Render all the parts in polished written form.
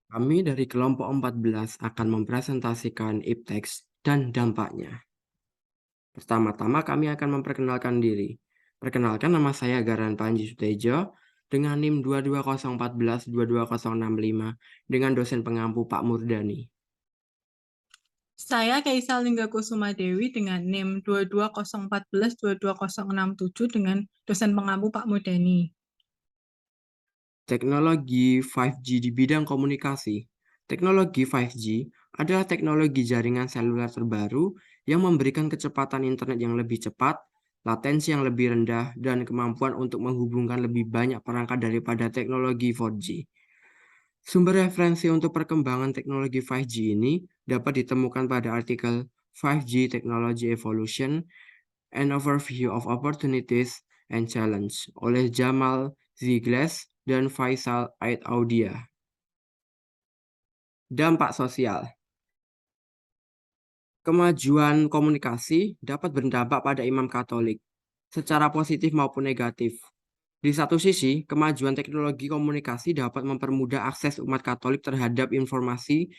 Kami dari kelompok 14 akan mempresentasikan iptex dan dampaknya. Pertama-tama kami akan memperkenalkan diri. Perkenalkan, nama saya Garan Panji Sutejo dengan NIM 22014-22065 dengan dosen pengampu Pak Murdani. Saya Kaisa Linggakusuma Dewi dengan NIM 22014-22067 dengan dosen pengampu Pak Mudani. Teknologi 5G di bidang komunikasi. Teknologi 5G adalah teknologi jaringan seluler terbaru yang memberikan kecepatan internet yang lebih cepat, latensi yang lebih rendah, dan kemampuan untuk menghubungkan lebih banyak perangkat daripada teknologi 4G. Sumber referensi untuk perkembangan teknologi 5G ini dapat ditemukan pada artikel 5G Technology Evolution: An Overview of Opportunities and Challenge oleh Jamal Zigles dan Faisal Aid Audia. Dampak sosial. Kemajuan komunikasi dapat berdampak pada imam Katolik, secara positif maupun negatif. Di satu sisi, kemajuan teknologi komunikasi dapat mempermudah akses umat Katolik terhadap informasi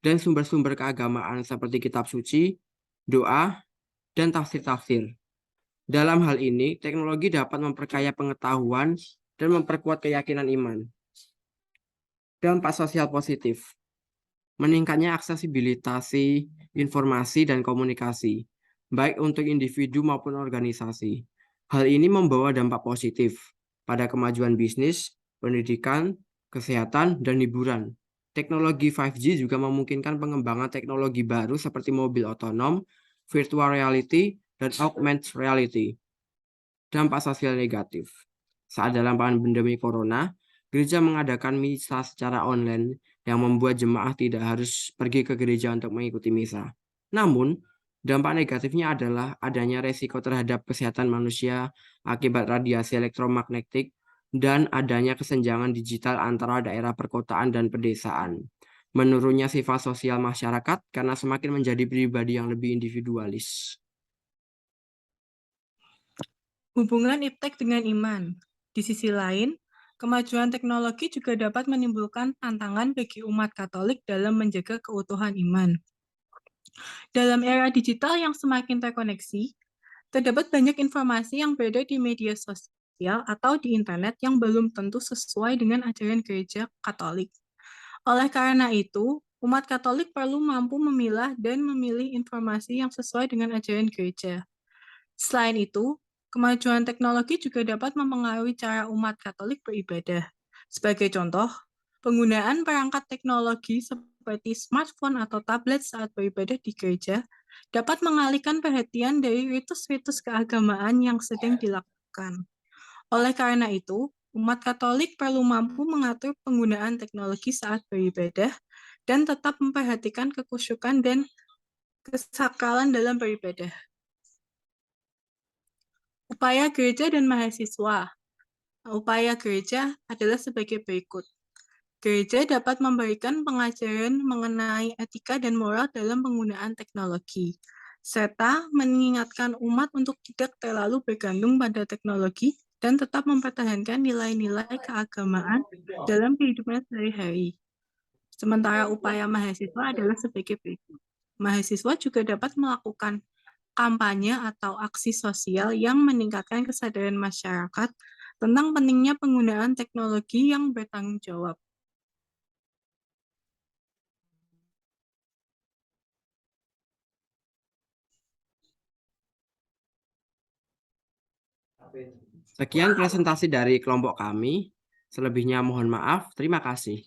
dan sumber-sumber keagamaan seperti kitab suci, doa, dan tafsir-tafsir. Dalam hal ini, teknologi dapat memperkaya pengetahuan dan memperkuat keyakinan iman. Dampak sosial positif. Meningkatnya aksesibilitas informasi dan komunikasi, baik untuk individu maupun organisasi. Hal ini membawa dampak positif pada kemajuan bisnis, pendidikan, kesehatan, dan hiburan. Teknologi 5G juga memungkinkan pengembangan teknologi baru seperti mobil otonom, virtual reality, dan augmented reality. Dampak sosial negatif. Saat dalam pandemi corona, gereja mengadakan misa secara online yang membuat jemaah tidak harus pergi ke gereja untuk mengikuti misa. Namun, dampak negatifnya adalah adanya resiko terhadap kesehatan manusia akibat radiasi elektromagnetik dan adanya kesenjangan digital antara daerah perkotaan dan pedesaan. Menurunnya sifat sosial masyarakat karena semakin menjadi pribadi yang lebih individualis. Hubungan iptek dengan iman. Di sisi lain, kemajuan teknologi juga dapat menimbulkan tantangan bagi umat Katolik dalam menjaga keutuhan iman. Dalam era digital yang semakin terkoneksi, terdapat banyak informasi yang beredar di media sosial atau di internet yang belum tentu sesuai dengan ajaran gereja Katolik. Oleh karena itu, umat Katolik perlu mampu memilah dan memilih informasi yang sesuai dengan ajaran gereja. Selain itu, kemajuan teknologi juga dapat mempengaruhi cara umat Katolik beribadah. Sebagai contoh, penggunaan perangkat teknologi seperti smartphone atau tablet saat beribadah di gereja dapat mengalihkan perhatian dari ritus-ritus keagamaan yang sedang dilakukan. Oleh karena itu, umat Katolik perlu mampu mengatur penggunaan teknologi saat beribadah dan tetap memperhatikan kekusyukan dan kesakralan dalam beribadah. Upaya gereja dan mahasiswa. Upaya gereja adalah sebagai berikut. Gereja dapat memberikan pengajaran mengenai etika dan moral dalam penggunaan teknologi, serta mengingatkan umat untuk tidak terlalu bergantung pada teknologi dan tetap mempertahankan nilai-nilai keagamaan dalam kehidupan sehari-hari. Sementara upaya mahasiswa adalah sebagai berikut. Mahasiswa juga dapat melakukan kampanye atau aksi sosial yang meningkatkan kesadaran masyarakat tentang pentingnya penggunaan teknologi yang bertanggung jawab. Sekian presentasi dari kelompok kami. Selebihnya mohon maaf. Terima kasih.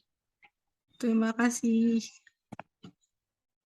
Terima kasih.